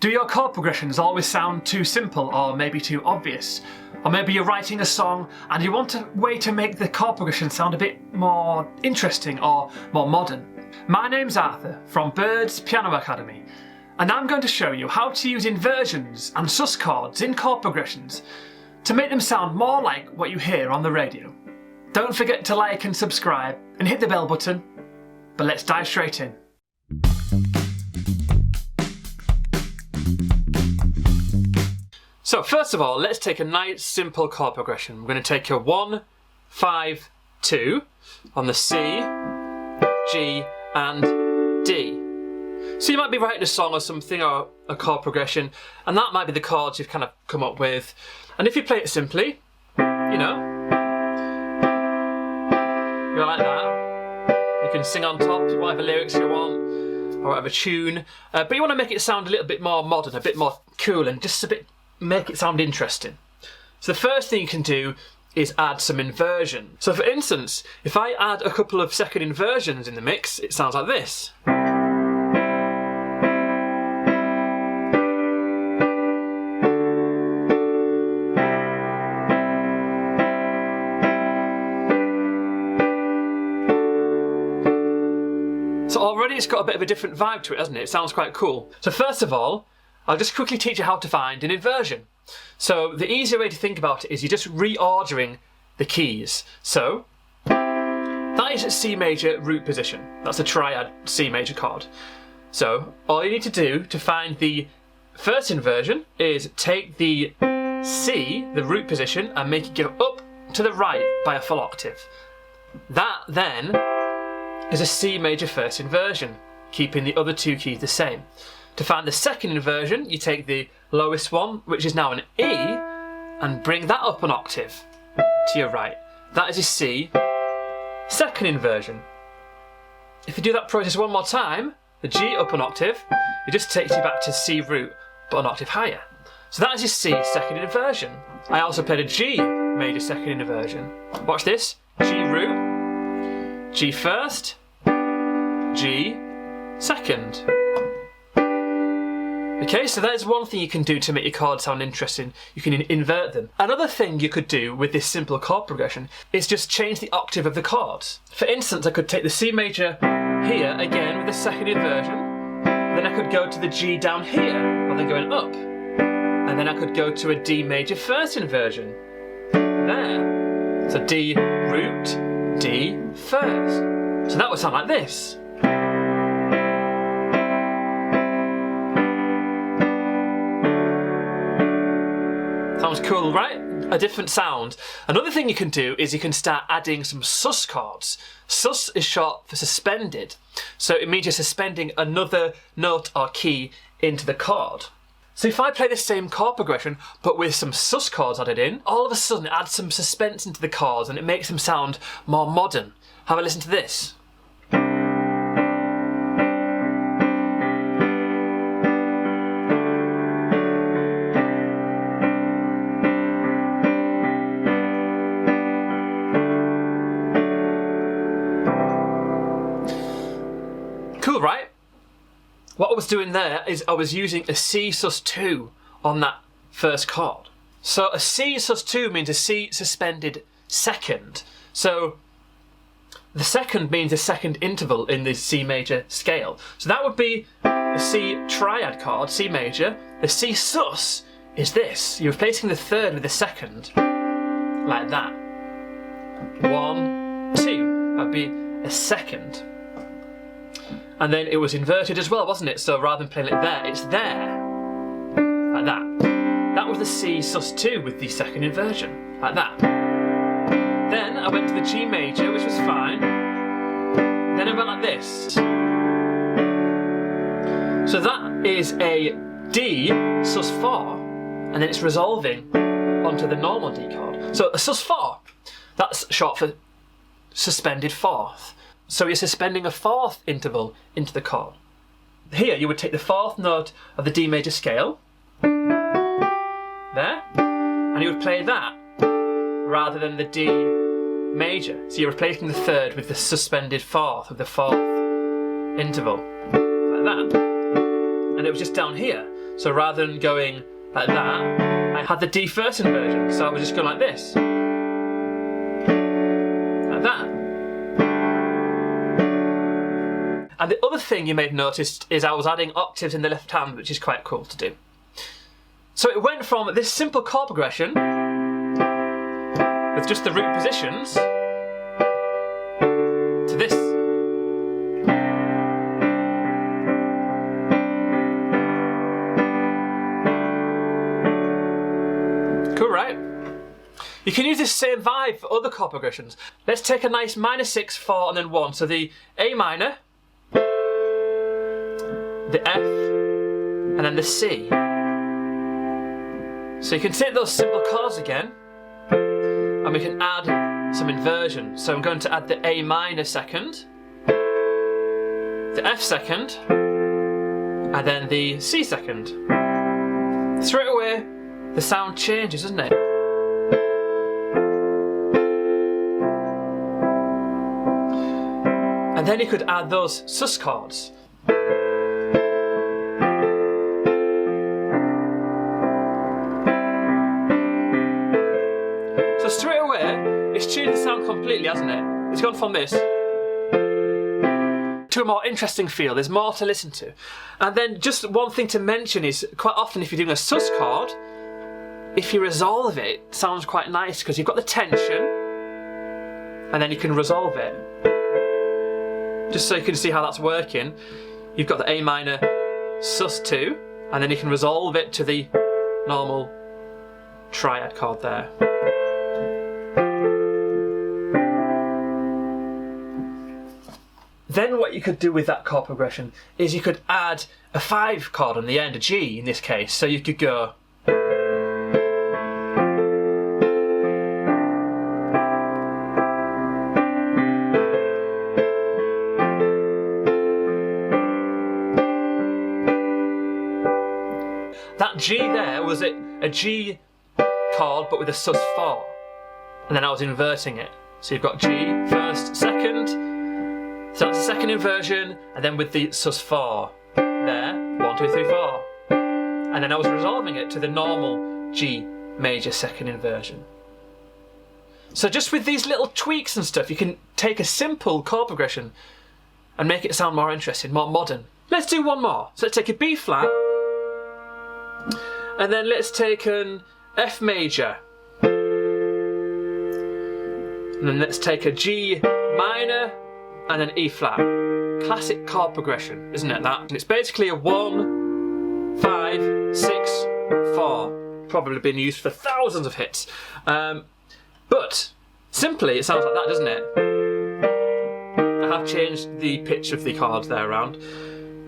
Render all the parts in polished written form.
Do your chord progressions always sound too simple or maybe too obvious? Or maybe you're writing a song and you want a way to make the chord progression sound a bit more interesting or more modern. My name's Arthur from Bird's Piano Academy, and I'm going to show you how to use inversions and sus chords in chord progressions to make them sound more like what you hear on the radio. Don't forget to like and subscribe and hit the bell button, but let's dive straight in. So first of all, let's take a nice simple chord progression. We're going to take a 1, 5, 2 on the C, G and D. So you might be writing a song or something, or a chord progression, and that might be the chords you've kind of come up with. And if you play it simply, you know, go like that. You can sing on top whatever lyrics you want, or whatever tune, but you want to make it sound a little bit more modern, a bit more cool, and just a bit make it sound interesting. So the first thing you can do is add some inversion. So for instance, if I add a couple of second inversions in the mix, it sounds like this. So already it's got a bit of a different vibe to it, hasn't it? It sounds quite cool. So first of all, I'll just quickly teach you how to find an inversion. So the easier way to think about it is you're just reordering the keys. So that is a C major root position. That's a triad C major chord. So all you need to do to find the first inversion is take the C, the root position, and make it go up to the right by a full octave. That then is a C major first inversion, keeping the other two keys the same. To find the second inversion, you take the lowest one, which is now an E, and bring that up an octave to your right. That is a C second inversion. If you do that process one more time, the G up an octave, it just takes you back to C root, but an octave higher. So that is your C second inversion. I also played a G major second inversion. Watch this. G root, G first, G second. Okay, so there's one thing you can do to make your chords sound interesting. You can invert them. Another thing you could do with this simple chord progression is just change the octave of the chords. For instance, I could take the C major here, again with the second inversion. Then I could go to the G down here, rather than going up. And then I could go to a D major first inversion. There. So D root, D first. So that would sound like this. Sounds cool, right? A different sound. Another thing you can do is you can start adding some sus chords. Sus is short for suspended. So it means you're suspending another note or key into the chord. So if I play the same chord progression, but with some sus chords added in, all of a sudden it adds some suspense into the chords and it makes them sound more modern. Have a listen to this. Cool, right? What I was doing there is I was using a C sus2 on that first chord. So a C sus2 means a C suspended second. So the second means a second interval in the C major scale. So that would be a C triad chord, C major. The C sus is this. You're replacing the third with the second, like that. 1, 2. That'd be a second. And then it was inverted as well, wasn't it? So rather than playing it there, it's there. Like that. That was the C sus2 with the second inversion. Like that. Then I went to the G major, which was fine. Then it went like this. So that is a D sus4. And then it's resolving onto the normal D chord. So a sus4, that's short for suspended fourth. So you're suspending a fourth interval into the chord. Here you would take the fourth note of the D major scale, there, and you would play that rather than the D major. So you're replacing the third with the suspended fourth of the fourth interval, like that. And it was just down here. So rather than going like that, I had the D first inversion. So I was just going like this. Like that. And the other thing you may have noticed is I was adding octaves in the left hand, which is quite cool to do. So it went from this simple chord progression with just the root positions to this. Cool, right? You can use this same vibe for other chord progressions. Let's take a nice minor 6, 4 and then 1. So the A minor, the F, and then the C. So you can take those simple chords again, and we can add some inversion. So I'm going to add the A minor second, the F second, and then the C second. Straight away, the sound changes, doesn't it? And then you could add those sus chords. So straight away, it's changed the sound completely, hasn't it? It's gone from this to a more interesting feel. There's more to listen to. And then just one thing to mention is quite often if you're doing a sus chord, if you resolve it, it sounds quite nice because you've got the tension and then you can resolve it. Just so you can see how that's working, you've got the A minor sus2 and then you can resolve it to the normal triad chord there. Then what you could do with that chord progression is you could add a 5 chord on the end, a G in this case. So you could go that G there was a G chord but with a sus4, and then I was inverting it. So you've got G first, second. So that's the second inversion, and then with the sus4 there, 1, 2, 3, 4. And then I was resolving it to the normal G major second inversion. So just with these little tweaks and stuff, you can take a simple chord progression and make it sound more interesting, more modern. Let's do one more. So let's take a B flat, and then let's take an F major. And then let's take a G minor, and an E flat. Classic chord progression, isn't it that? And it's basically a 1, 5, 6, 4. Probably been used for thousands of hits. But simply it sounds like that, doesn't it? I have changed the pitch of the chords there around.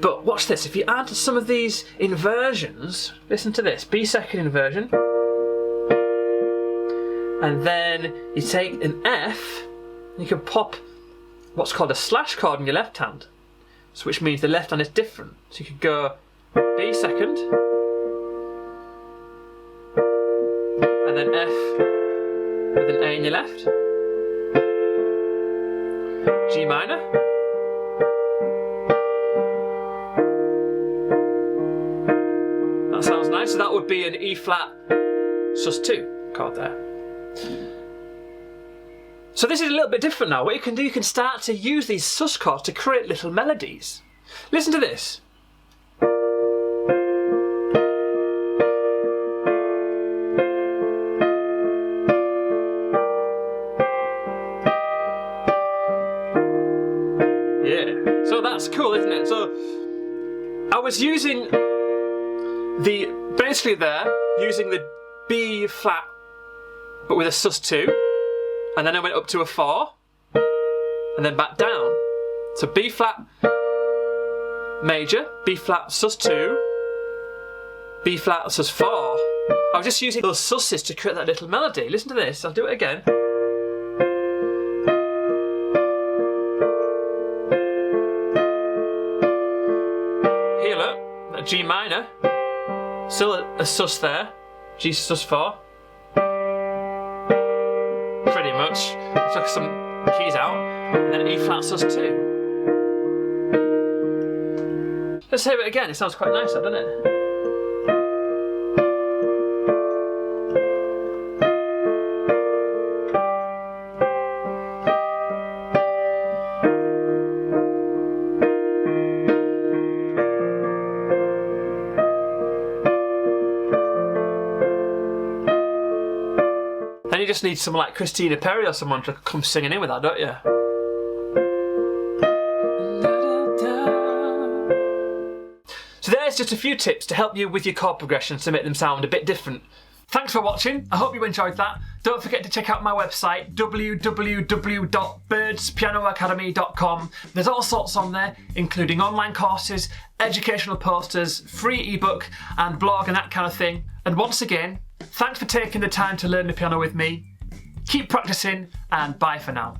But watch this, if you add some of these inversions, listen to this, B second inversion, and then you take an F, and you can pop what's called a slash chord in your left hand, so which means the left hand is different. So you could go B second, and then F with an A in your left, G minor, that sounds nice. So that would be an E flat sus2 chord there. So this is a little bit different now. What you can do, you can start to use these sus chords to create little melodies. Listen to this. Yeah, so that's cool, isn't it? So I was using basically using the B flat, but with a sus2. And then I went up to a 4, and then back down. So B flat major, B flat sus2, B flat sus4. I was just using those susses to create that little melody. Listen to this, I'll do it again. Here look, a G minor, still a sus there, G sus4. Pretty much. I took some keys out, and then an E flat sus2. Let's hear it again, it sounds quite nice, doesn't it? just need someone like Christina Perri or someone to come singing in with that, don't you? So there's just a few tips to help you with your chord progressions to make them sound a bit different. Thanks for watching, I hope you enjoyed that. Don't forget to check out my website, www.birdspianoacademy.com. There's all sorts on there, including online courses, educational posters, free ebook and blog and that kind of thing. And once again, thanks for taking the time to learn the piano with me. Keep practicing and bye for now.